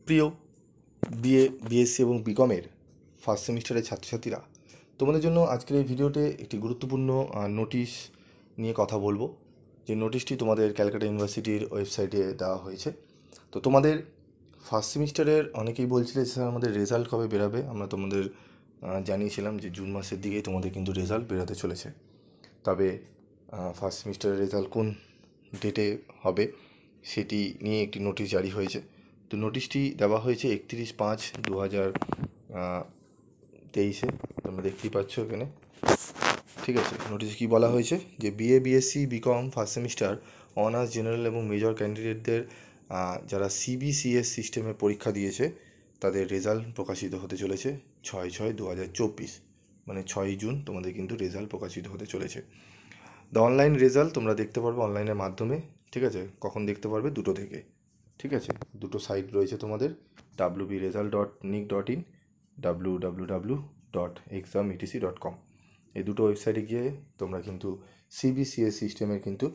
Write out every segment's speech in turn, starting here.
প্রিয় BA BSc এবং বিকমের first সেমিস্টারের ছাত্রছাত্রীরা, তোমাদের জন্য আজকের এই ভিডিওতে একটি গুরুত্বপূর্ণ নোটিশ নিয়ে কথা বলবো। যে নোটিশটি তোমাদের ক্যালকাটা ইউনিভার্সিটির ওয়েবসাইটে দেওয়া হয়েছে। তো তোমাদের ফার্স্ট সেমিস্টারের অনেকেই বলছিলে স্যার আমাদের রেজাল্ট কবে বেরোবে। আমরা তোমাদের জানিয়েছিলাম যে জুন মাসের দিকেই তোমাদের কিন্তু রেজাল্ট বেরোতে চলেছে। তবে ফার্স্ট সেমিস্টারের রেজাল্ট কোন ডেটে হবে সেটি নিয়ে একটি নোটিশ জারি হয়েছে। তো নোটিশটি দেওয়া হয়েছে 31/5/2023 তোমরা দেখতেই পাচ্ছ এখানে। ঠিক আছে, নোটিশে কী বলা হয়েছে যে BA BSc BCom first semester honours general এবং মেজর ক্যান্ডিডেটদের যারা সিবিসিএস সিস্টেমে পরীক্ষা দিয়েছে তাদের রেজাল্ট প্রকাশিত হতে চলেছে 6/6/2024, মানে 6ই জুন তোমাদের কিন্তু রেজাল্ট প্রকাশিত হতে চলেছে। দ্য অনলাইন রেজাল্ট তোমরা দেখতে পারবে অনলাইনের মাধ্যমে। ঠিক আছে, কখন দেখতে পারবে? 2টো থেকে। ঠিক আছে, দুটো সাইট রয়েছে তোমাদের, wbresult.nic.in, www.exam.etc.com। এই দুটো ওয়েবসাইটে গিয়ে তোমরা কিন্তু সিবিসিএস সিস্টেমের কিন্তু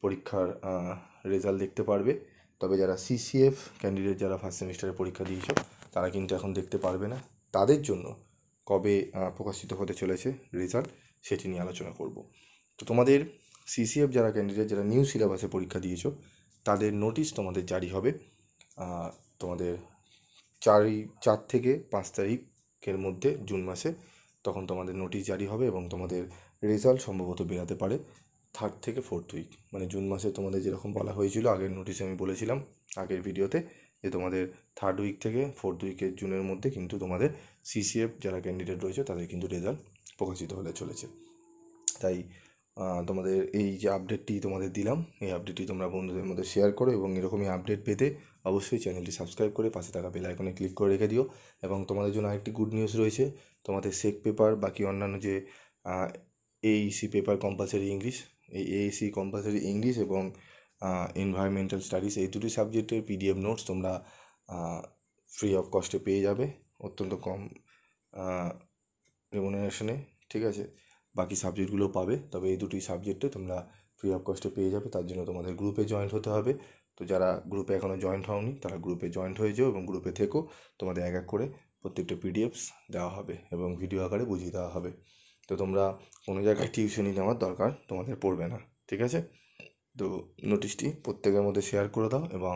পরীক্ষার রেজাল্ট দেখতে পারবে। তবে যারা সিসিএফ ক্যান্ডিডেট, যারা ফার্স্ট সেমিস্টারে পরীক্ষা দিয়েছ, তারা কিন্তু এখন দেখতে পারবে না। তাদের জন্য কবে প্রকাশিত হতে চলেছে রেজাল্ট সেটি নিয়ে আলোচনা করব। তো তোমাদের সিসিএফ যারা ক্যান্ডিডেট, যারা নিউ সিলেবাসে পরীক্ষা দিয়েছ, তাদের নোটিশ তোমাদের জারি হবে তোমাদের 4 থেকে 5 তারিখের মধ্যে জুন মাসে। তখন তোমাদের নোটিশ জারি হবে এবং তোমাদের রেজাল্ট সম্ভবত বেরাতে পারে 3rd থেকে 4th উইক, মানে জুন মাসে তোমাদের যেরকম বলা হয়েছিল আগের নোটিশে, আমি বলেছিলাম আগের ভিডিওতে যে তোমাদের 3rd উইক থেকে 4th উইকের জুনের মধ্যে কিন্তু তোমাদের সিসিএফ যারা ক্যান্ডিডেট রয়েছে তাদের কিন্তু রেজাল্ট প্রকাশিত হতে চলেছে। তাই তোমাদের এই যে আপডেটটি তোমাদের দিলাম, এই আপডেটটি তোমরা বন্ধুদের মধ্যে শেয়ার করো এবং এরকমই আপডেট পেতে অবশ্যই চ্যানেলটি সাবস্ক্রাইব করে পাশে থাকা বেল আইকনে ক্লিক করে রেখে দিও। এবং তোমাদের জন্য আরেকটি গুড নিউজ রয়েছে, তোমাদের সেক পেপার বাকি অন্যান্য যে এইসি পেপার কম্পালসারি ইংলিশ, এই এইসি কম্পালসারি ইংলিশ এবং এনভায়রনমেন্টাল স্টাডিজ, এই দুটি সাবজেক্টের পিডিএফ নোটস তোমরা ফ্রি অফ কস্টে পেয়ে যাবে, অত্যন্ত কম রেমুনারেশনে। ঠিক আছে, বাকি সাবজেক্টগুলো পাবে, তবে এই দুটি সাবজেক্টে তোমরা ফ্রি অফ কস্টে পেয়ে যাবে। তার জন্য তোমাদের গ্রুপে জয়েন্ট হতে হবে। তো যারা গ্রুপে এখনও জয়েন্ট হওনি তারা গ্রুপে জয়েন্ট হয়ে যাও এবং গ্রুপে থেকো। তোমাদের এক এক করে প্রত্যেকটা পিডিএফস দেওয়া হবে এবং ভিডিও আকারে বুঝিয়ে দেওয়া হবে। তো তোমরা কোনো জায়গায় টিউশনি নেওয়ার দরকার তোমাদের পড়বে না। ঠিক আছে, তো নোটিশটি প্রত্যেকের মধ্যে শেয়ার করে দাও এবং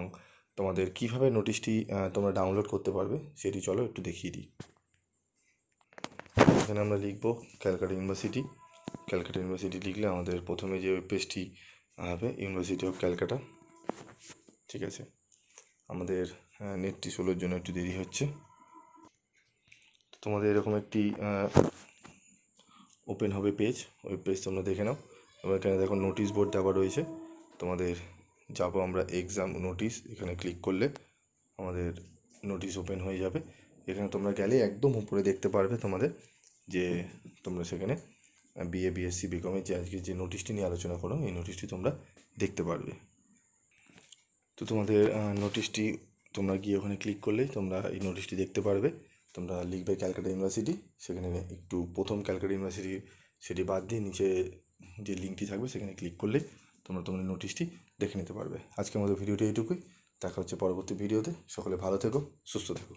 তোমাদের কীভাবে নোটিশটি তোমরা ডাউনলোড করতে পারবে সেটি চলো একটু দেখিয়ে দিই। এখানে আমরা লিখব ক্যালকাটা ইউনিভার্সিটি। ক্যালকাটা ইউনিভার্সিটি লিখলে আমাদের প্রথমে যে ওয়েব পেজটি হবে ইউনিভার্সিটি অফ ক্যালকাটা। ঠিক আছে, আমাদের নেটটি স্লোর জন্য একটু দেরি হচ্ছে। তোমাদের এরকম একটি ওপেন হবে পেজ, ওয়েব পেজ তোমরা দেখে নাও। এবং এখানে দেখো নোটিশ বোর্ড দেওয়া রয়েছে। তোমাদের যাবো আমরা এক্সাম নোটিশ, এখানে ক্লিক করলে আমাদের নোটিশ ওপেন হয়ে যাবে। এখানে তোমরা গেলে একদম উপরে দেখতে পারবে তোমাদের যে তোমরা সেখানে বিএ বিএসসি বিকমের যে আজকে যে নোটিশটি নিয়ে আলোচনা করো, এই নোটিশটি তোমরা দেখতে পারবে। তো তোমাদের নোটিশটি তোমরা গিয়ে ওখানে ক্লিক করলেই তোমরা এই নোটিশটি দেখতে পারবে। তোমরা লিখবে ক্যালকাটা ইউনিভার্সিটি, সেখানে একটু প্রথম ক্যালকাটা ইউনিভার্সিটি সেটি বাদ দিয়ে নিচে যে লিঙ্কটি থাকবে সেখানে ক্লিক করলেই তোমরা তোমাদের নোটিশটি দেখে নিতে পারবে। আজকের মতো ভিডিওটি এইটুকুই, দেখা হচ্ছে পরবর্তী ভিডিওতে। সকলে ভালো থেকো, সুস্থ থেকো।